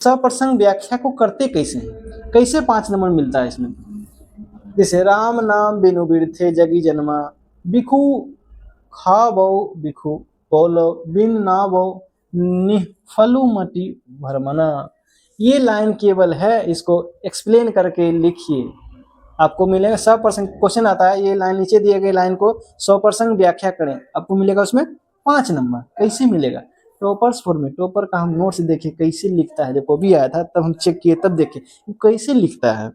सप्रसंग व्याख्या को करते कैसे हैं, कैसे 5 नंबर मिलता है इसमें। जैसे राम नाम बिनु बिरथे जगी जन्मा, बिखु खा बो बिखु बोलो बिन ना बो निफलु मति भरमना। ये लाइन केवल है, इसको एक्सप्लेन करके लिखिए, आपको मिलेगा 100%। क्वेश्चन आता है ये लाइन, नीचे दिए गए लाइन को 100% व्याख्या करें, आपको मिलेगा उसमें 5 नंबर। कैसे मिलेगा, टॉपर्स फॉर्मेट, टॉपर का हम नोट्स देखे कैसे लिखता है, जब वो भी आया था तब हम चेक किए, तब देखे कैसे लिखता है,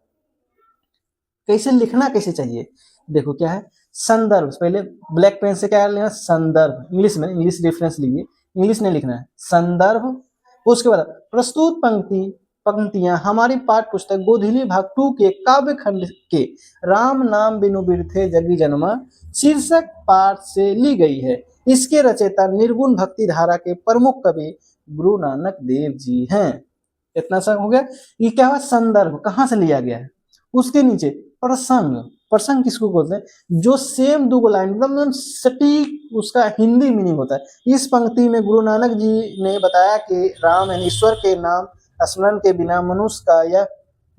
कैसे लिखना कैसे चाहिए। देखो क्या है, संदर्भ, पहले ब्लैक पेन से क्या लेना, संदर्भ, इंग्लिश में, इंग्लिश रेफरेंस लीजिए, इंग्लिश नहीं लिखना है, संदर्भ। उसके बाद प्रस्तुत पंक्तियां हमारी पाठ्य पुस्तक गोधिली भाग 2 के काव्य खंड के राम नाम बिनु बिरथे जगी जन्मा शीर्षक पाठ से ली गई है। इसके रचयिता निर्गुण भक्ति धारा के प्रमुख कवि गुरु नानक देव जी हैं। इतना सा हो गया। ये क्या हुआ, संदर्भ कहाँ से लिया गया है। उसके नीचे प्रसंग, प्रसंग किसको बोलते हैं, जो सेम दो लाइन एकदम सटीक उसका हिंदी मीनिंग होता है। इस पंक्ति में गुरु नानक जी ने बताया कि राम यानी ईश्वर के नाम स्मरण के बिना मनुष्य का यह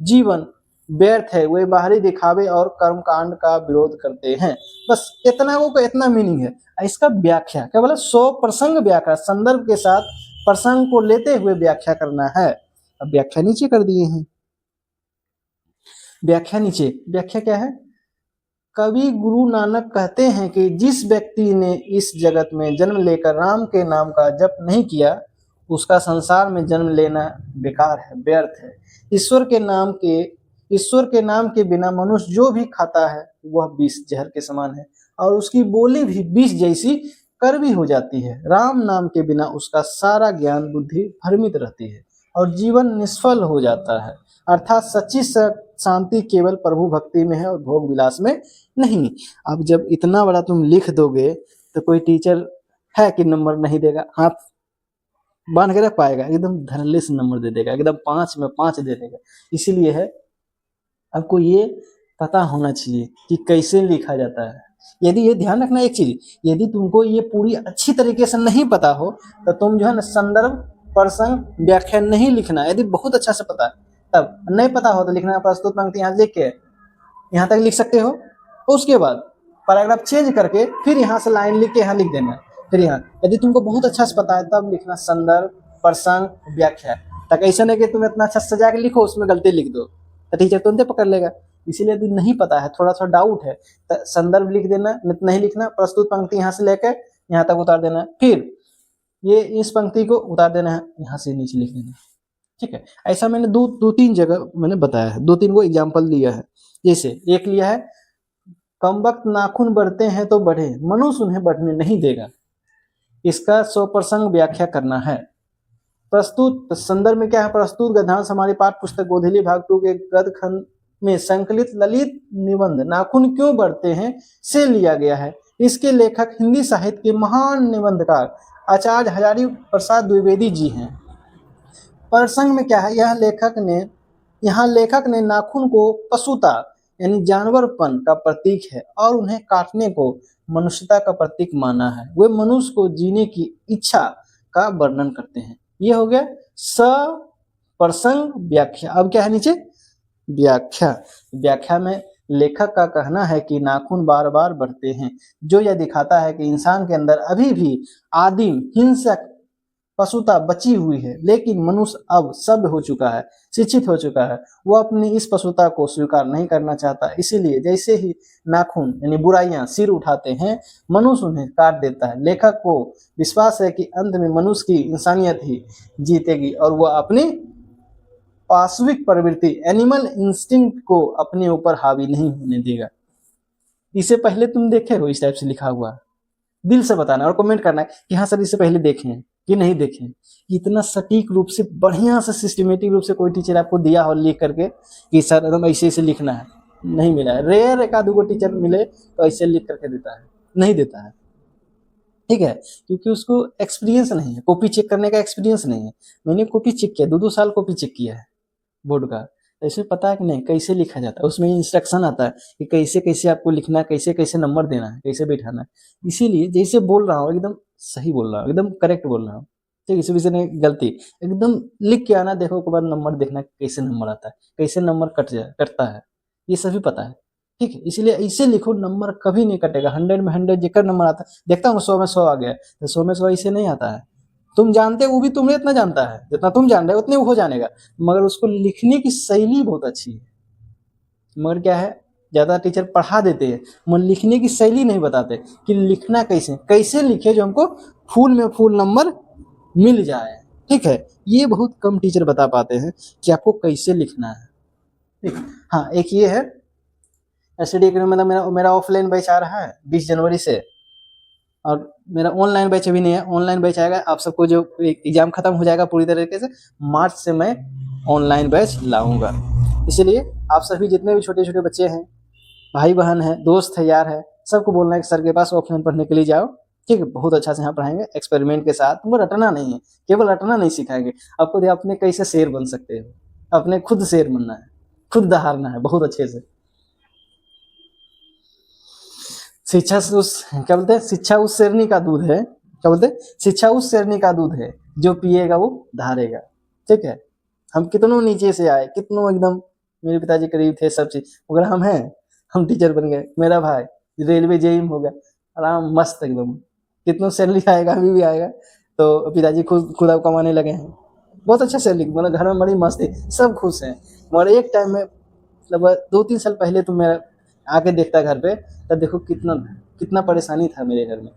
जीवन व्यर्थ है, वे बाहरी दिखावे और कर्मकांड का विरोध करते हैं। बस इतना को इतना मीनिंग है। इसका व्याख्या क्या बोला, 100% व्याख्या, संदर्भ के साथ प्रसंग को लेते हुए व्याख्या करना है। अब व्याख्या नीचे कर दिए हैं। व्याख्या नीचे, व्याख्या क्या है, कवि गुरु नानक कहते हैं कि जिस व्यक्ति ने इस जगत में जन्म लेकर राम के नाम का जप नहीं किया, उसका संसार में जन्म लेना बेकार है, व्यर्थ है। ईश्वर के नाम के बिना मनुष्य जो भी खाता है वह विष जहर के समान है, और उसकी बोली भी विष जैसी कड़वी हो जाती है। राम नाम के बिना उसका सारा ज्ञान बुद्धि भ्रमित रहती है और जीवन निष्फल हो जाता है। अर्थात सच्ची शांति केवल प्रभु भक्ति में है और भोग विलास में नहीं। अब जब इतना बड़ा तुम लिख दोगे तो कोई टीचर है कि नंबर नहीं देगा, हाथ बांध के रख पाएगा, एकदम धड़ल्ले से नंबर दे देगा, एकदम 5 में 5 दे देगा। इसीलिए है आपको ये पता होना चाहिए कि कैसे लिखा जाता है। यदि ये ध्यान रखना एक चीज, यदि तुमको ये पूरी अच्छी तरीके से नहीं पता हो तो तुम जो है ना संदर्भ प्रसंग व्याख्या नहीं लिखना। यदि बहुत अच्छा से पता है तब, नहीं पता हो तो लिखना प्रस्तुत पंक्ति यहाँ लिख के यहाँ तक लिख सकते हो, उसके बाद पैराग्राफ चेंज करके फिर यहाँ से लाइन लिख के यहाँ लिख देना। फिर यहाँ यदि तुमको बहुत अच्छा से पता है तब लिखना संदर्भ प्रसंग व्याख्या, ताकि ऐसा नहीं कि तुम इतना अच्छा सजा के लिखो उसमें गलती लिख दो तो टीचर तुरंत पकड़ लेगा। इसीलिए यदि नहीं पता है, थोड़ा सा डाउट है, तो संदर्भ लिख देना, नहीं लिखना, प्रस्तुत पंक्ति यहाँ से लेकर यहाँ तक उतार देना, फिर ये इस पंक्ति को उतार देना है, यहाँ से नीचे लिख देना। ठीक है, ऐसा मैंने दो तीन जगह मैंने बताया है, 2-3 को एग्जाम्पल दिया है। जैसे एक लिया है, कम वक्त नाखून बढ़ते हैं तो बढ़े, मनुष्य उन्हें बढ़ने नहीं देगा। इसका 100% व्याख्या करना है। प्रस्तुत संदर्भ में क्या है, प्रस्तुत गद्यांश हमारी पाठ्य पुस्तक गोधिली भाग 2 के गद्य खंड में संकलित ललित निबंध नाखून क्यों बढ़ते हैं से लिया गया है। इसके लेखक हिंदी साहित्य के महान निबंधकार आचार्य हजारी प्रसाद द्विवेदी जी हैं। प्रसंग में क्या है, यहाँ लेखक ने नाखून को पशुता यानी जानवरपन का प्रतीक है और उन्हें काटने को मनुष्यता का प्रतीक माना है। वे मनुष्य को जीने की इच्छा का वर्णन करते हैं। ये हो गया सप्रसंग व्याख्या। अब क्या है नीचे, व्याख्या। व्याख्या में लेखक का कहना है कि नाखून बार बार बढ़ते हैं, जो यह दिखाता है कि इंसान के अंदर अभी भी आदिम हिंसक पशुता बची हुई है, लेकिन मनुष्य अब सभ्य हो चुका है, शिक्षित हो चुका है। वह अपनी इस पशुता को स्वीकार नहीं करना चाहता। इसीलिए जैसे ही नाखून यानी बुराइयां सिर उठाते हैं, मनुष्य उन्हें काट देता है। लेखक को विश्वास है कि अंत में मनुष्य की इंसानियत ही जीतेगी और वह अपनी पाशविक प्रवृत्ति एनिमल इंस्टिंक्ट को अपने ऊपर हावी नहीं होने देगा। इसे पहले तुम देखे हो, इस टाइप से लिखा हुआ, दिल से बताना और कमेंट करना है कि हाँ सर इससे पहले देखे हैं कि नहीं देखे। इतना सटीक रूप से बढ़िया से सिस्टमेटिक रूप से कोई टीचर आपको दिया हो लिख करके कि सर एकदम ऐसे ऐसे लिखना है, नहीं मिला है। रेयर एक आध टीचर मिले तो ऐसे लिख करके देता है, नहीं देता है। ठीक है, क्योंकि उसको एक्सपीरियंस नहीं है, कॉपी चेक करने का एक्सपीरियंस नहीं है। मैंने कॉपी चेक किया, 2-2 साल कॉपी चेक किया है बोर्ड का, तो इसमें पता है कि नहीं कैसे लिखा जाता है। उसमें इंस्ट्रक्शन आता है कि कैसे कैसे आपको लिखना है, कैसे कैसे नंबर देना है, कैसे बैठाना है। इसीलिए जैसे बोल रहा हूँ एकदम सही बोल रहा हूँ, एकदम करेक्ट बोल रहा हूँ। ठीक, इसी विषय में गलती एकदम लिख के आना, देखो के बाद नंबर देखना कैसे नंबर आता है, कैसे नंबर कटता है, ये सभी पता है। ठीक है, इसलिए ऐसे लिखो, नंबर कभी नहीं कटेगा। 100 में 100 जेकर नंबर आता है, देखता हूँ 100 में 100 आ गया, तो 100 में 100 ऐसे नहीं आता है। तुम जानते हो, वो भी तुम्हें इतना जानता है जितना तुम जान रहे हो उतने वो हो जानेगा, मगर उसको लिखने की शैली बहुत अच्छी है। मगर क्या है, ज़्यादा टीचर पढ़ा देते हैं मगर लिखने की शैली नहीं बताते कि लिखना कैसे कैसे लिखे जो हमको फुल में फुल नंबर मिल जाए। ठीक है, ये बहुत कम टीचर बता पाते हैं कि आपको कैसे लिखना है। ठीक, हाँ एक ये है एसडी में, मतलब मेरा ऑफलाइन बैच आ रहा है 20 जनवरी से, और मेरा ऑनलाइन बैच अभी नहीं है, ऑनलाइन बैच आएगा आप सबको, जो एग्जाम खत्म हो जाएगा पूरी तरीके से, मार्च से मैं ऑनलाइन बैच लाऊंगा। इसलिए आप सभी जितने भी छोटे छोटे बच्चे हैं, भाई बहन है, दोस्त है, यार है, सबको बोलना है कि सर के पास ऑफलाइन पढ़ने के लिए जाओ। ठीक है, बहुत अच्छा से यहाँ पढ़ाएंगे एक्सपेरिमेंट के साथ, तुमको रटना नहीं है, केवल रटना नहीं सिखाएंगे आपको, अपने कैसे शेर बन सकते हो, अपने खुद शेर बनना है, खुद दहाड़ना है बहुत अच्छे से। शिक्षा से उस क्या बोलते हैं, शिक्षा उस शेरनी का दूध है, क्या बोलते हैं, शिक्षा उस शेरनी का दूध है जो पिएगा वो धारेगा। ठीक है, हम कितनों नीचे से आए, कितनों एकदम मेरे पिताजी करीब थे सब चीज, मगर हम हैं, हम टीचर बन गए। मेरा भाई रेलवे जेई में हो गया, आराम मस्त एकदम, कितनों सैलरी आएगा अभी भी आएगा, तो पिताजी खुद अब कमाने लगे हैं, बहुत अच्छा सैलरी, मतलब घर में बड़ी मस्ती, सब खुश हैं। मगर एक टाइम में मतलब 2-3 साल पहले तो मेरा आके देखता घर पे, तब देखो कितना कितना परेशानी था मेरे घर में,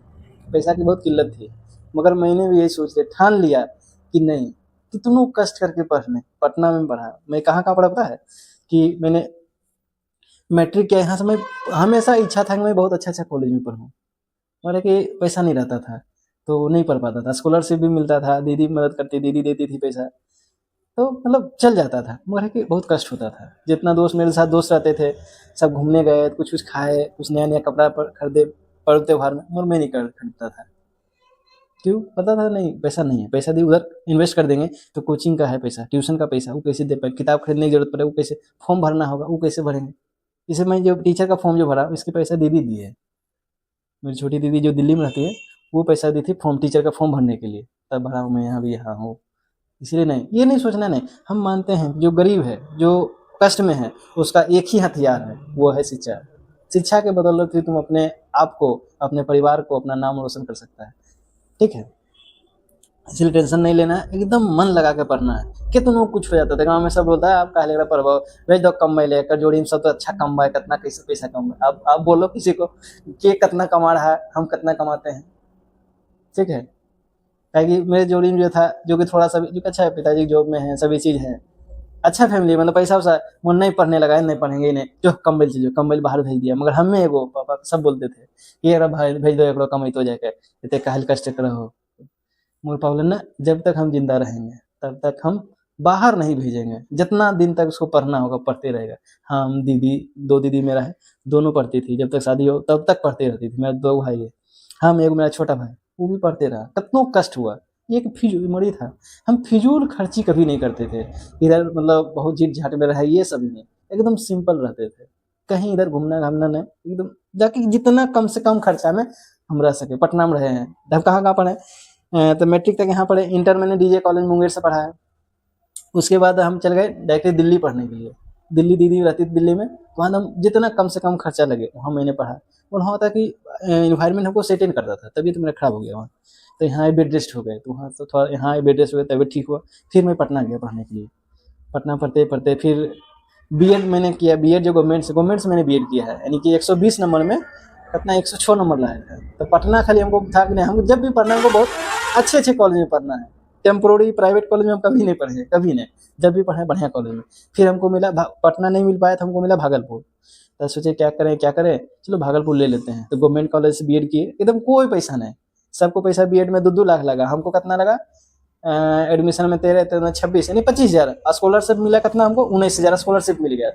पैसा की बहुत किल्लत थी। मगर मैंने भी यही सोच लिया, ठान लिया कि नहीं, कितनों कष्ट करके पढ़ने, पटना में पढ़ा। मैं कहाँ पढ़ा पता है, कि मैंने मैट्रिक किया यहाँ से, मैं हमेशा इच्छा था कि मैं बहुत अच्छा कॉलेज में पढ़ूँ, मगर कि पैसा नहीं रहता था तो नहीं पढ़ पाता था। स्कॉलरशिप भी मिलता था, दीदी मदद करती, दीदी देती थी पैसा, तो मतलब चल जाता था, मगर कि बहुत कष्ट होता था। जितना दोस्त मेरे साथ दोस्त रहते थे, सब घूमने गए, कुछ कुछ खाए, कुछ नया नया कपड़ा खरीदे पर्व त्योहार में, मगर मैं नहीं खरीदता था। क्यों, पता था नहीं पैसा नहीं है, पैसा दी उधर इन्वेस्ट कर देंगे तो कोचिंग का है पैसा, ट्यूशन का पैसा, वो कैसे दे पाए, किताब खरीदने की जरूरत पड़े वो कैसे, फॉर्म भरना होगा वो कैसे भरेंगे। इसे मैं जो टीचर का फॉर्म जो भरा इसके पैसा दीदी दी है, मेरी छोटी दीदी जो दिल्ली में रहती है, वो पैसा दी थी फॉर्म, टीचर का फॉर्म भरने के लिए, तब भरा हूँ मैं यहाँ भी यहाँ हूँ। इसलिए नहीं, ये नहीं सोचना, नहीं, हम मानते हैं जो गरीब है, जो कष्ट में है, उसका एक ही हथियार है, वो है शिक्षा। शिक्षा के बदौलत ही तुम अपने आप को, अपने परिवार को, अपना नाम रोशन कर सकता है। ठीक है, इसलिए टेंशन नहीं लेना है, एकदम मन लगा के पढ़ना है। कितनों कुछ हो जाता था, गाँव में सब बोलता है आप काहे लग पढ़ो, भेज दो कमाई लेकर, जोड़ी में सब तो अच्छा कमाए, कितना कैसे पैसा कमाए, आप बोलो किसी को कि कितना कमा रहा है, हम कितना कमाते हैं। ठीक है, कि मेरे जोड़ी में जो था, जो कि थोड़ा सा जो अच्छा है, पिताजी जॉब में है, सभी चीज़ है, अच्छा फैमिली, मतलब पैसा वैसा, वो नहीं पढ़ने लगा है, नहीं पढ़ेंगे ही नहीं, जो कम्बल चीज कम्बल बाहर भेज दिया। मगर हमें एगो पापा सब बोलते थे कि यार भाई भेज दो, एक कमाई तो जाके इतने काहल कष्ट करो। मगर पापा बोले ना, जब तक हम जिंदा रहेंगे तब तक हम बाहर नहीं भेजेंगे, जितना दिन तक उसको पढ़ना होगा पढ़ते रहेगा। हाँ, हम दीदी, 2 दीदी मेरा है, दोनों पढ़ती थी, जब तक शादी हो तब तक पढ़ती रहती थी। मेरा 2 भाई है, हम एक मेरा छोटा भाई, वो भी पढ़ते रहा, कितनों कष्ट हुआ, एक फिजूल मरी था। हम फिजूल खर्ची कभी नहीं करते थे, इधर मतलब बहुत झीट झाट में रहा, ये सब नहीं, एकदम सिंपल रहते थे, कहीं इधर घूमना घामना नहीं, एकदम जाके जितना कम से कम खर्चा में हम रह सके। पटना में रहे हैं, हम कहाँ कहाँ पढ़े, तो मैट्रिक तक यहाँ पढ़े, इंटर मैंने डीजे कॉलेज मुंगेर से पढ़ा है। उसके बाद हम चल गए डायरेक्ट दिल्ली पढ़ने के लिए, दिल्ली दीदी रहती थी दिल्ली में, वहाँ हम जितना कम से कम खर्चा लगे वहाँ मैंने पढ़ा। और वहाँ होता कि इन्वायरमेंट हमको सेट इन करता था, तभी तो मेरा खराब हो गया वहाँ, तो यहाँ बेड रेस्ट हो गए, तो वहाँ तो थोड़ा यहाँ बेड रेस्ट हो गया, तबीयत ठीक हुआ, फिर मैं पटना गया पढ़ने के लिए। पटना पढ़ते पढ़ते फिर बीएड मैंने किया, बीएड जो गवर्नमेंट से मैंने बीएड किया है, यानी कि 120 नंबर में कितना 106 नंबर लाया था। तो पटना खाली हमको था कि नहीं, हमको जब भी पढ़ना है हमको बहुत अच्छे अच्छे कॉलेज में पढ़ना है, टेम्प्रोरी प्राइवेट कॉलेज में हम कभी नहीं पढ़े, कभी नहीं, जब भी पढ़े बढ़िया कॉलेज में। फिर हमको मिला पटना नहीं मिल पाया, तो हमको मिला भागलपुर, तो सोचे क्या करें क्या करें, चलो भागलपुर ले लेते हैं। तो गवर्नमेंट कॉलेज से बीएड किए, एकदम कोई पैसा नहीं, सबको पैसा बीएड में 2-2 लाख लगा, हमको कितना लगा एडमिशन में 13-13-26 यानी 25,000, स्कॉलरशिप मिला कितना हमको 19,000 स्कॉलरशिप मिल गया।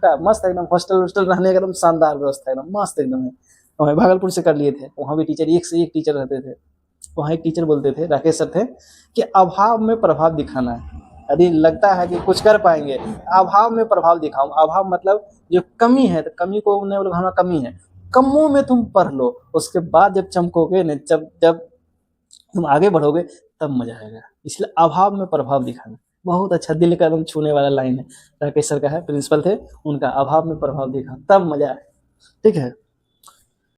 का मस्त एकदम, हॉस्टल हॉस्टल रहने का एकदम शानदार व्यवस्था, एकदम मस्त एकदम है। वहाँ भागलपुर से कर लिए थे, वहाँ भी टीचर एक से एक टीचर रहते थे। वहाँ एक टीचर बोलते थे, राकेश सर थे, कि अभाव में प्रभाव दिखाना है, यदि लगता है कि कुछ कर पाएंगे, अभाव में प्रभाव दिखाओ। अभाव मतलब जो कमी है, तो कमी को उन्हें बोला हमारा कमी है, कमों में तुम पढ़ लो, उसके बाद जब चमकोगे न, जब जब तुम आगे बढ़ोगे तब मजा आएगा। इसलिए अभाव में प्रभाव दिखाना, बहुत अच्छा दिल का एकदम छूने वाला लाइन है। राकेश सर का है, प्रिंसिपल थे, उनका अभाव में प्रभाव दिखा तब मजा आए। ठीक है,